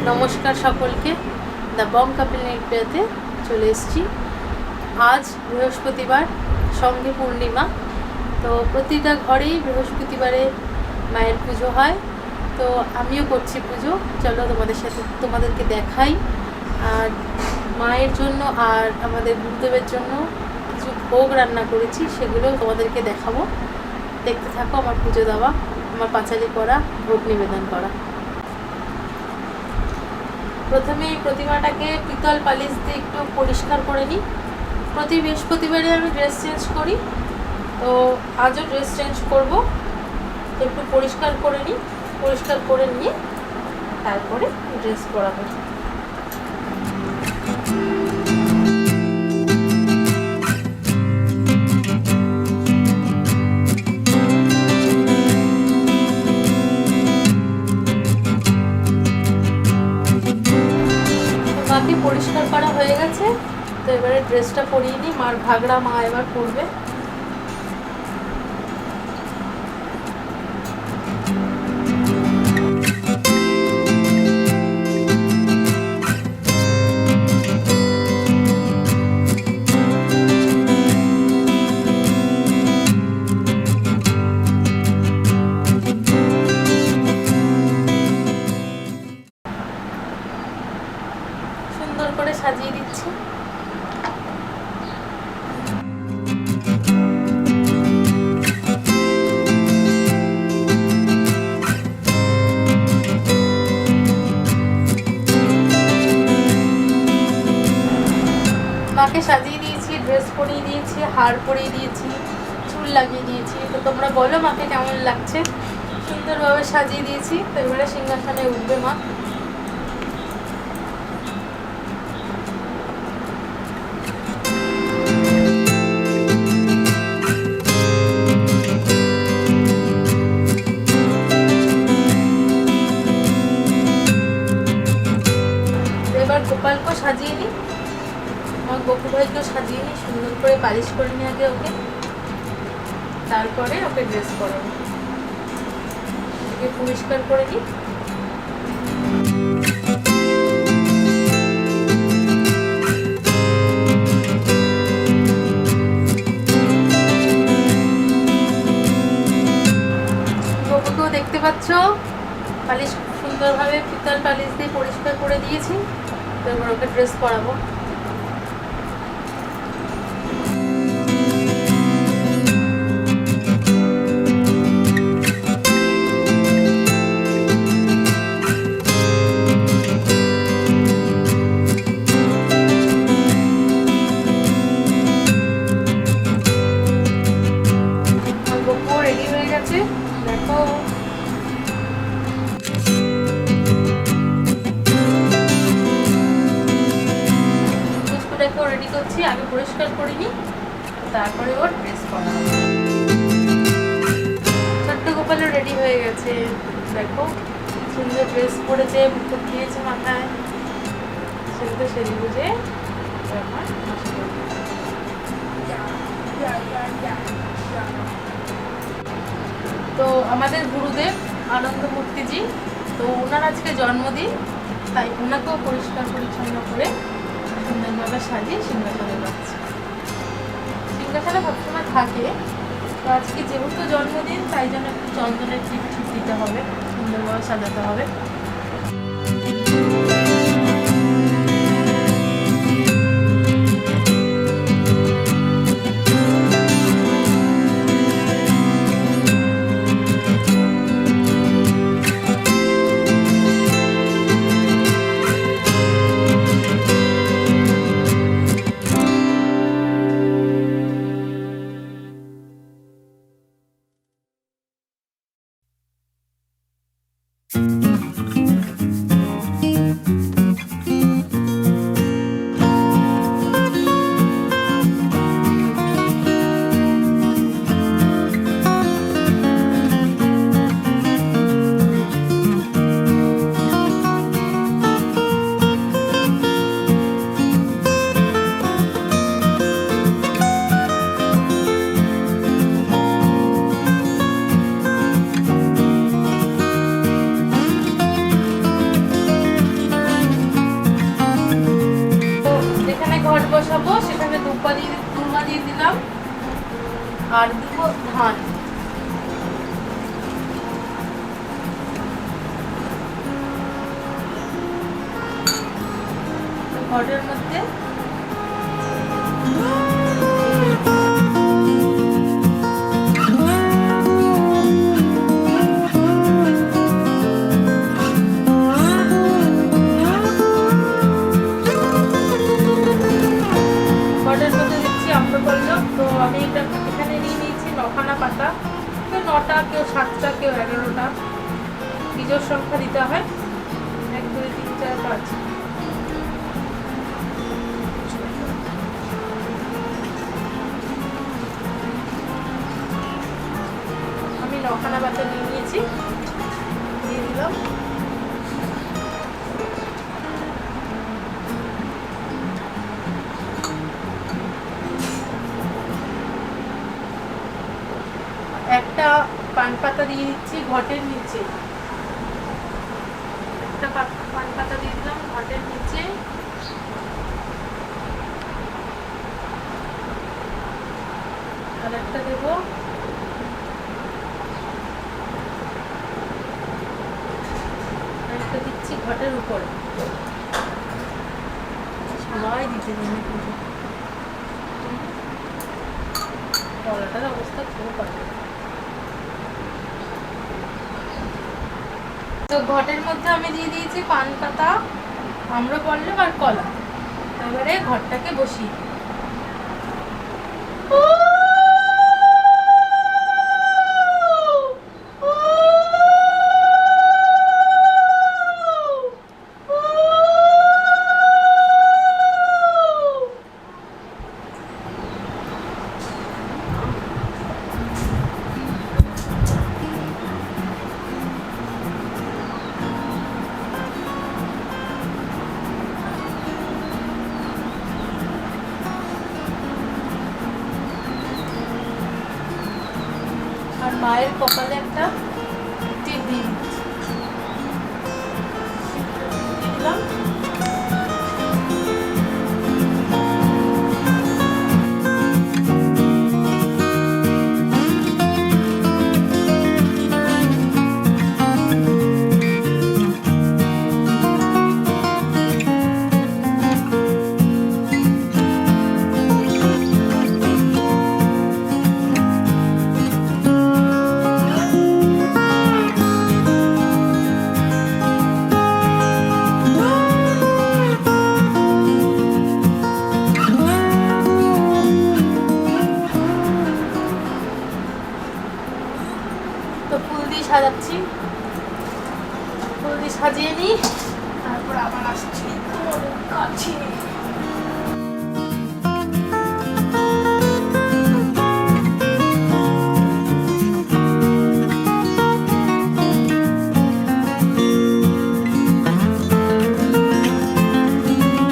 নমস্কার সকলকে। The Bong Kapil নেটওয়ার্কে চলে এসেছি। আজ বৃহস্পতিবার, সঙ্গে পূর্ণিমা। তো প্রতিটা ঘরেই বৃহস্পতিবারে মায়ের পুজো হয়, তো আমিও করছি পুজো। চলো তোমাদেরকে দেখাই। আর মায়ের জন্য আর আমাদের গুরুদেবের জন্য কিছু ভোগ রান্না করেছি, সেগুলো তোমাদেরকে দেখাবো। দেখতে থাকো আমার পুজো দেওয়া, আমার পাঁচালি করা, ভোগ নিবেদন করা। প্রথমে এই প্রতিমাটাকে পিতল পালিশ দিয়ে একটু পরিষ্কার করে নিই। প্রতি বৃহস্পতিবারে আমি ড্রেস চেঞ্জ করি, তো আজও ড্রেস চেঞ্জ করব। একটু পরিষ্কার করে নিই, পরিষ্কার করে নিয়ে তারপরে ড্রেস পরাবো। মাকে পরিষ্কার করা হয়ে গেছে, তো এবারে ড্রেসটা পরিয়ে নিই। মার ঘাগরা মা এবার পরবে। সুন্দর করে সাজিয়ে দিচ্ছি। মাকে সাজিয়ে দিয়েছি, ড্রেস পরিয়ে দিয়েছি, হার পরিয়ে দিয়েছি, চুল লাগিয়ে দিয়েছি। তো তোমরা বলো মাকে কেমন লাগছে। সুন্দরভাবে সাজিয়ে দিয়েছি। তো এবারে সিংহাসনে উঠবে মা। এবার গোপালকে সাজিয়ে নিই, আমার গোপু ভাইকেও সাজিয়ে নিই, সুন্দর করে পালিশ করে নিই আগে ওকে, তারপরে ওকে ড্রেস পরাবো। ওকে পরিষ্কার করে নিই। গোপুকেও দেখতে পাচ্ছ, পালিশ সুন্দরভাবে পিতল পালিশ দিয়ে পরিষ্কার করে দিয়েছি। তো এবার ওকে ড্রেস পরাবো। রেডি হয়ে গেছে, দেখো। পুষ্পটাকেও রেডি করছি, আগে পরিষ্কার করে নিই, তারপরে ওর ড্রেস পরা হবে। ছোট্ট গোপালও রেডি হয়ে গেছে, দেখো সুন্দর ড্রেস পরেছে, মুকুট দিয়েছে মাথায়। সেগুলো সেরে বুঝে তো আমাদের গুরুদেব আনন্দমূর্তিজি, তো ওনার আজকে জন্মদিন, তাই ওনাকেও পরিষ্কার পরিচ্ছন্ন করে সুন্দরভাবে সাজিয়ে সিংহাসনে রাখছে। সিংহাসনে সবসময় থাকে, তো আজকে যেহেতু জন্মদিন, তাই জন্য একটু চন্দনের টিপ দিতে হবে, সুন্দরভাবে সাজাতে হবে। বসাবো সেখানে দুর্বা দিয়ে দিলাম আর দিব ধান। ঘরের মধ্যে দিচ্ছি আম্রপল্লব। তো আমি এটা এখানে নিয়ে নিয়েছি 9খানা পাতা, কেউ 9টা, কেউ 7টা, কেউ 11টা, বীজের সংখ্যা দিতে হয় 1 2 3 4 5। আমি 9খানা পাতা নিয়ে নিয়েছি, দিয়ে দিলাম। একটা পান পাতা দিয়ে দিচ্ছি ঘটের নিচে, একটা পান পাতা দিয়ে দিলাম ঘটের নিচে। আর একটা দেবো একটা দিচ্ছি ঘটের উপরে। সবাই দিতে দেবে পুজো, কলাটার অবস্থা খুব ভালো। তো ঘটের মধ্যে আমি দিয়ে দিয়েছি পান পাতা, আম্রপল্লব আর কলা। এবারে ঘরটাকে বসিয়ে আর মায়ের কপালে একটা টিপ দিয়ে দিচ্ছি। দিলাম। তো ফুল দিয়ে সাজাচ্ছি, ফুল দিয়ে সাজিয়ে নিই, তারপর আবার আসছি কাছে।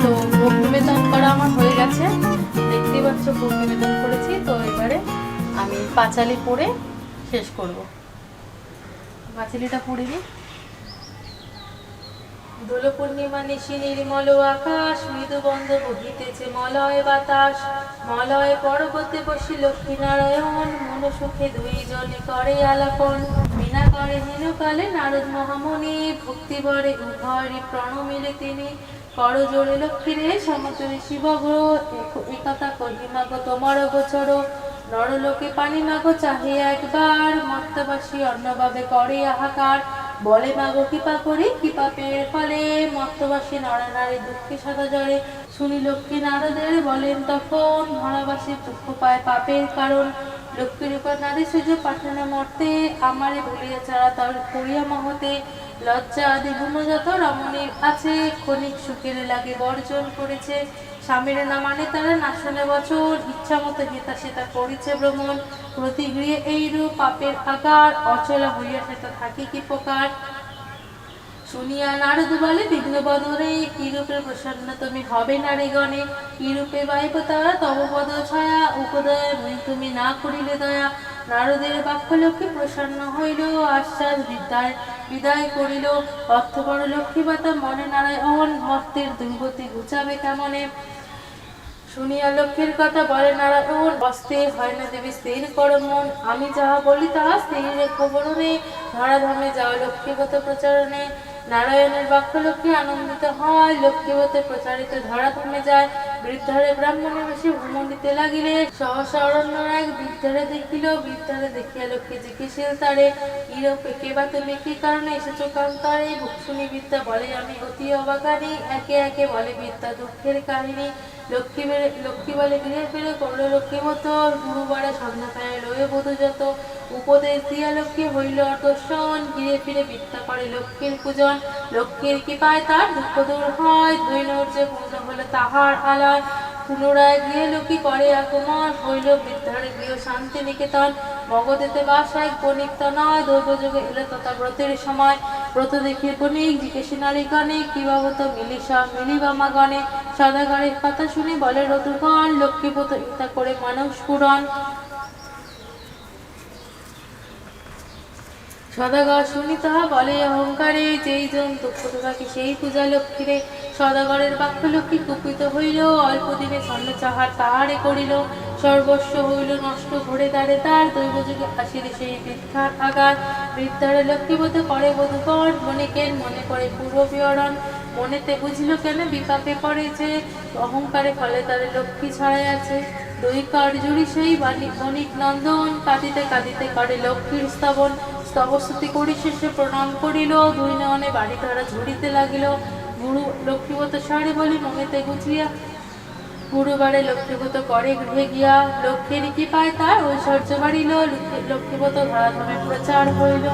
তো ভোগ নিবেদন করা আমার হয়ে গেছে, দেখতেই পাচ্ছ ভোগ নিবেদন করেছি। তো এবারে আমি পাঁচালি পড়ে শেষ করব। পাঁচালিটা পড়ে দিই। দোল পূর্ণিমা নিশি নির্মল আকাশ, মৃদু বন্ধ বহিতেছে মলয় বাতাস। মলয় পর্বতে বসি লক্ষ্মী নারায়ণ, মন সুখে দুইজনে করে আলাপন। বিনা করে হেনকালে নারদ মহামুনি, ভক্তি ভরে উভয়েরই প্রণমিলে তিনি। কর জোরে লক্ষ্মী রে সমচরে শিবগ্র, একথা কহিমাগো তোমার গোচর। নরলোকে পানি মাগো চাহে একবার, মর্তবাসী অন্নভাবে করে হাহাকার। বলে মাগো কৃপা করি কি পাপের ফলে, মর্তবাসী নরনারী দুঃখে সদা জলে। শুনি লক্ষ্মী নারদের বলেন তখন, ধরাবাসী দুঃখ পায় পাপের কারণ। লক্ষ্মীর উপর নারী সূর্য পাঠানো মর্তে, আমারে ভুলিয়া ছাড়া তার করিয়া মহতে। লজ্জা আদি গুণ যত রমণীর আছে, ক্ষণিক সুখের লাগে বর্জন করেছে। স্বামীর না মানে তারা না শুনে বছর, ইচ্ছা মতো হেতা সেতা করিছে ভ্রমণ। প্রতিগৃহে এইরূপ পাপের আকার, অচলা হইয়া সেটা থাকি কি প্রকার। শুনিয়া নারদ বলে বিঘ্ন বদনে, কি রূপে প্রসন্ন তুমি হবে নারীগণে। কি রূপে বাইব তারা তব পদ ছায়া, উপদয় মুই তুমি না করিলে দয়া। নারদের বাক্য লক্ষ্মী প্রসন্ন হইল, আশ্বাস বিদায় করিল। অর্থপর লক্ষ্মীবাতা মনে নারায়ণ, ভক্তের দুর্গতি ঘুচাবে কেমনে। শুনিয়া লক্ষ্মীর কথা বলে নারায়ণ, অস্থির হয় না দেবী স্থির করো মন, আমি যাহা বলি তাহা স্থির রেখো বরণে, ধরাধামে যাও লক্ষ্মীপত প্রচারণে। নারায়ণের বাক্য লক্ষ্মী আনন্দিত হয়, লক্ষ্মীপতে প্রচারিত ধরাধামে যায়। বৃদ্ধারে ব্রাহ্মণে বেশি ভ্রমণ দিতে লাগিলে, সহসা অরণ্যর এক বৃদ্ধারে দেখিল, বৃদ্ধারে দেখিয়া লক্ষ্মী জিজ্ঞেসিল তারে, ইরূপে কে বা তুমি কি কারণে এসেছো কান্তারে? শুনি বিদ্যা বলে আমি অতি অবাকানি, একে একে বলে বিদ্যা দুঃখের কাহিনী। লক্ষ্মী বলে গৃহে ফিরে করলো লক্ষ্মীপত, গুরুবারে সন্ধ্যা পায় লয়ে বধূ যত, উপদেশ দিয়া লক্ষ্মী হইল দর্শন, গৃহে ফিরে বিদ্যা করে লক্ষ্মীর পূজন। লক্ষ্মীর কৃপায় তার দুঃখ দূর হয়, ধৈর্যে পূর্ণ হলো তাহার আলয়। পুনরায় গৃহে লক্ষ্মী করে আগমন, হইল বৃদ্ধার গৃহ শান্তি নিকেতন। মগধেতে বাস এক বণিক তনয়, দৈবযোগে এলো তথা ব্রতের সময়। ব্রত দেখি বণিক জিজ্ঞেসি নারীগণে, কি বাবত মিলিবামা গণে। সদাগরের কথা শুনে বলে রতুগণ, লক্ষ্মীপত ইচ্ছা করে মানস পুরাণ। সদাগর শুনি তাহা বলে অহংকারে, যেই জন দুঃখ থাকে সেই পূজা লক্ষ্মীরে। সদাগরের বাক্য লক্ষ্মী কুপিত হইল, অল্প দিনে স্বর্ণ চাহার তাহারে করিল। সর্বস্ব হইল নষ্ট ঘরে দ্বারে তার, দৈবযুগে আসিলে সেই বৃদ্ধার আগার। বৃদ্ধারে লক্ষ্মীপত করে বধূগণ, বণিকের মনে করে পূর্ব বিবরণ। মনেতে বুঝিল কেন বিপাকে পড়েছে, অহংকারে ফলে তারে লক্ষ্মী ছড়াই আছে। দৈকার জুড়ি সেই বণিক নন্দন, কাঁদিতে কাঁদিতে করে লক্ষ্মীর স্তবন। স্তবস্তুতি করি শেষে প্রণাম করিল, দুই নয়নে বাড়ি ধারা ঝরিতে লাগিল। গুরু লক্ষ্মীপত সারি বলি মনেতে গুছিয়া, গুরুবারে লক্ষ্মীপত করে গৃহে গিয়া। লক্ষ্মীর কি পায় তার ঐশ্বর্য বাড়িল, লক্ষ্মীপত ধরাধামে প্রচার হইল।